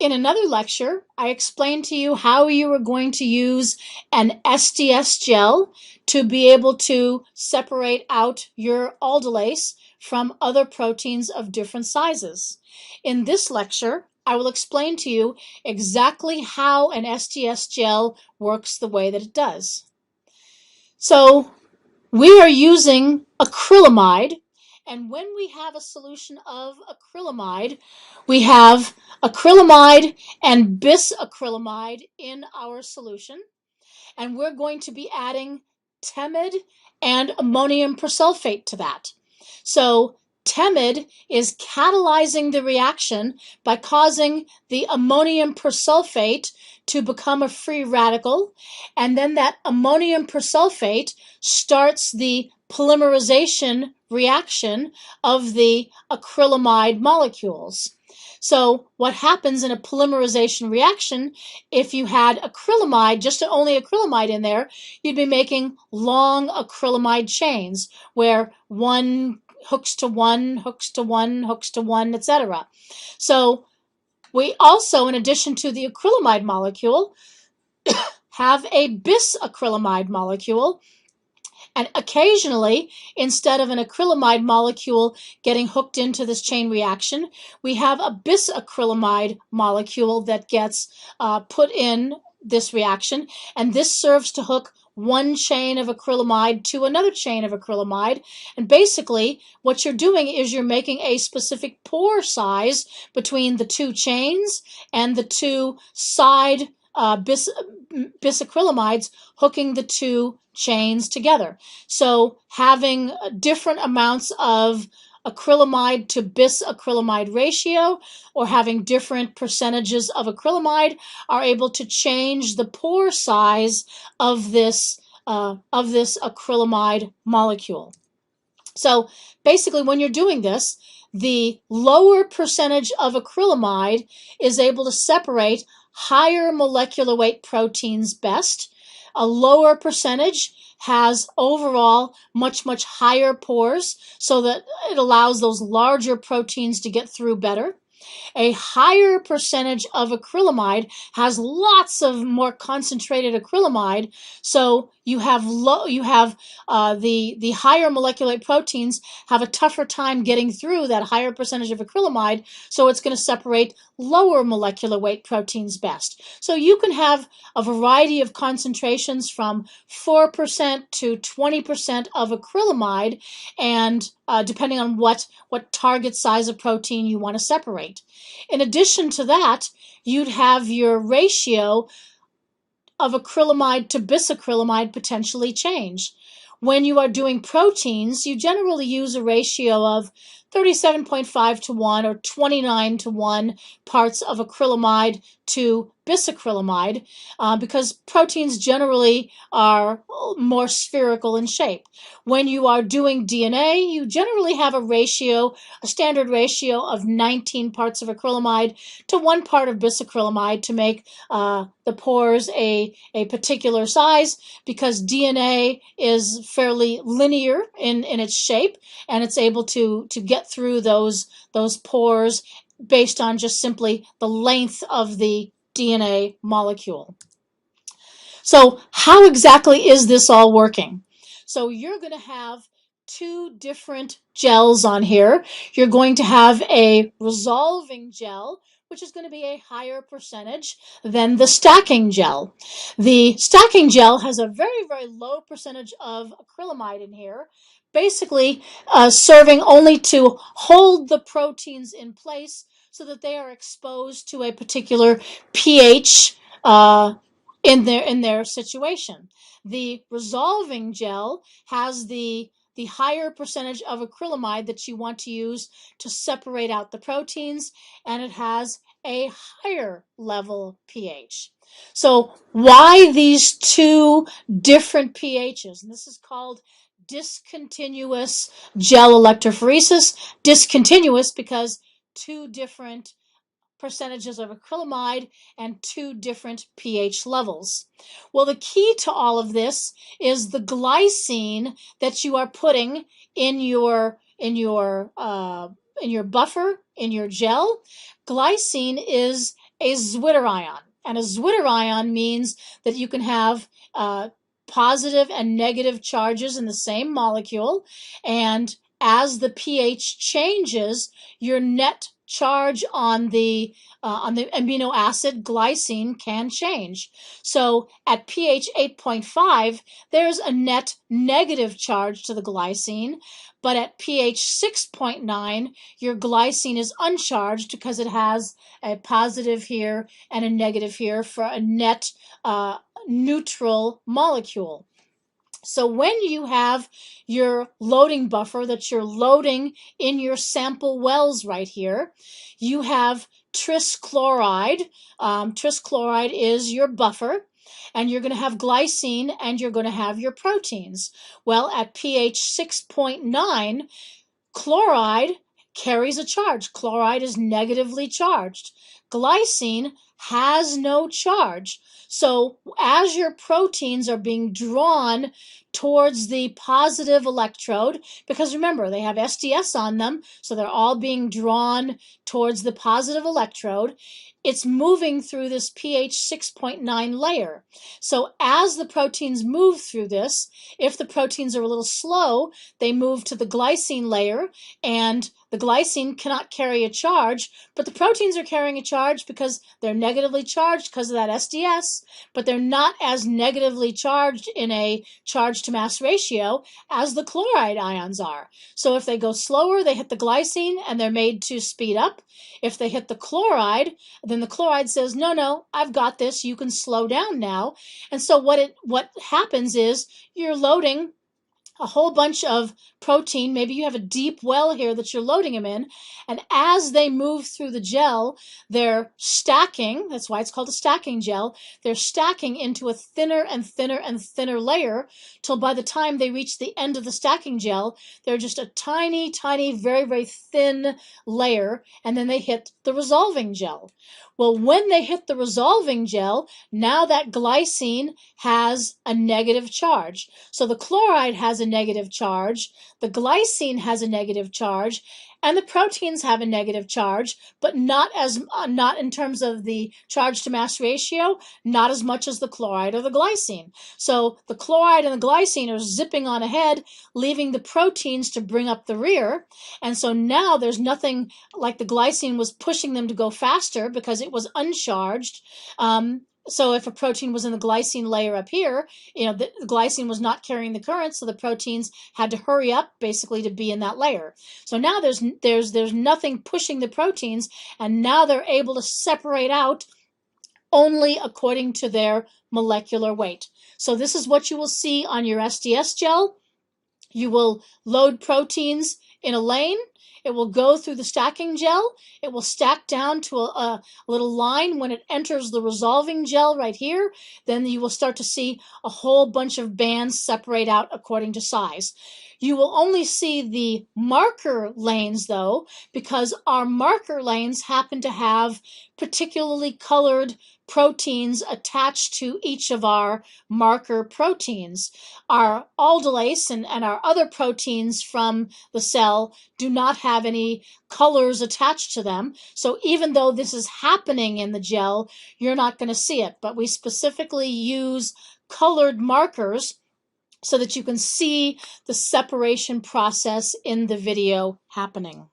In another lecture, I explained to you how you were going to use an SDS gel to be able to separate out your aldolase from other proteins of different sizes. In this lecture, I will explain to you exactly how an SDS gel works the way that it does. So we are using acrylamide, and when we have a solution of acrylamide, we have acrylamide and bisacrylamide in our solution, and we're going to be adding temid and ammonium persulfate to that. So temid is catalyzing the reaction by causing the ammonium persulfate to become a free radical, and then that ammonium persulfate starts the polymerization reaction of the acrylamide molecules. So what happens in a polymerization reaction, if you had acrylamide, just only acrylamide in there, you'd be making long acrylamide chains where one hooks to one, hooks to one, hooks to one, etc. So we also, in addition to the acrylamide molecule, have a bisacrylamide molecule. And occasionally, instead of an acrylamide molecule getting hooked into this chain reaction, we have a bisacrylamide molecule that gets put in this reaction, and this serves to hook one chain of acrylamide to another chain of acrylamide. And basically, what you're doing is you're making a specific pore size between the two chains and the two side bisacrylamides hooking the two chains together. So having different amounts of acrylamide to bisacrylamide ratio, or having different percentages of acrylamide, are able to change the pore size of this acrylamide molecule. So basically, when you're doing this, the lower percentage of acrylamide is able to separate higher molecular weight proteins best. A lower percentage has overall much higher pores, so that it allows those larger proteins to get through better. A higher percentage of acrylamide has lots of more concentrated acrylamide, so the higher molecular weight proteins have a tougher time getting through that higher percentage of acrylamide, so it's going to separate lower molecular weight proteins best. So you can have a variety of concentrations from 4% to 20% of acrylamide, and depending on what target size of protein you want to separate. In addition to that, you'd have your ratio of acrylamide to bisacrylamide potentially change. When you are doing proteins, you generally use a ratio of 37.5 to 1 or 29 to 1 parts of acrylamide to bisacrylamide, because proteins generally are more spherical in shape. When you are doing DNA, you generally have a standard ratio of 19 parts of acrylamide to 1 part of bisacrylamide to make the pores a particular size, because DNA is fairly linear in its shape, and it's able to get through those pores based on just simply the length of the DNA molecule. So how exactly is this all working? So you're going to have two different gels on here. You're going to have a resolving gel, which is going to be a higher percentage than the stacking gel. The stacking gel has a very low percentage of acrylamide in here, basically serving only to hold the proteins in place so that they are exposed to a particular pH in their situation. The resolving gel has the higher percentage of acrylamide that you want to use to separate out the proteins, and it has a higher level pH. So why these two different pHs? And this is called discontinuous gel electrophoresis. Discontinuous because two different percentages of acrylamide and two different pH levels. Well, the key to all of this is the glycine that you are putting in your buffer, in your gel. Glycine is a zwitterion. And a zwitterion means that you can have positive and negative charges in the same molecule, and as the pH changes, your net charge on the amino acid glycine can change. So at pH 8.5, there's a net negative charge to the glycine, but at pH 6.9, your glycine is uncharged because it has a positive here and a negative here for a net neutral molecule. So when you have your loading buffer that you're loading in your sample wells right here, you have tris chloride. Tris chloride is your buffer, and you're going to have glycine and you're going to have your proteins. Well, at pH 6.9, chloride carries a charge. Chloride is negatively charged. Glycine has no charge. So as your proteins are being drawn towards the positive electrode, because remember, they have SDS on them, so they're all being drawn towards the positive electrode, it's moving through this pH 6.9 layer. So as the proteins move through this, if the proteins are a little slow, they move to the glycine layer, and the glycine cannot carry a charge, but the proteins are carrying a charge because they're negatively charged because of that SDS, but they're not as negatively charged in a charge to mass ratio as the chloride ions are. So if they go slower, they hit the glycine and they're made to speed up. If they hit the chloride, then the chloride says, no, I've got this, you can slow down now. And so what happens is you're loading a whole bunch of protein. Maybe you have a deep well here that you're loading them in, and as they move through the gel, they're stacking. That's why it's called a stacking gel. They're stacking into a thinner and thinner and thinner layer till by the time they reach the end of the stacking gel, they're just a tiny, tiny, very, very thin layer, and then they hit the resolving gel. Well, when they hit the resolving gel, now that glycine has a negative charge. So the chloride has a negative charge, the glycine has a negative charge, and the proteins have a negative charge, but not in terms of the charge to mass ratio, not as much as the chloride or the glycine. So the chloride and the glycine are zipping on ahead, leaving the proteins to bring up the rear. And so now there's nothing like the glycine was pushing them to go faster because it was uncharged. So if a protein was in the glycine layer up here, the glycine was not carrying the current, so the proteins had to hurry up basically to be in that layer. So now there's nothing pushing the proteins, and now they're able to separate out only according to their molecular weight. So this is what you will see on your SDS gel. You will load proteins in a lane. It will go through the stacking gel. It will stack down to a little line. When it enters the resolving gel right here, then you will start to see a whole bunch of bands separate out according to size. You will only see the marker lanes, though, because our marker lanes happen to have particularly colored proteins attached to each of our marker proteins. Our aldolase and our other proteins from the cell do not have any colors attached to them. So even though this is happening in the gel, you're not going to see it. But we specifically use colored markers so that you can see the separation process in the video happening.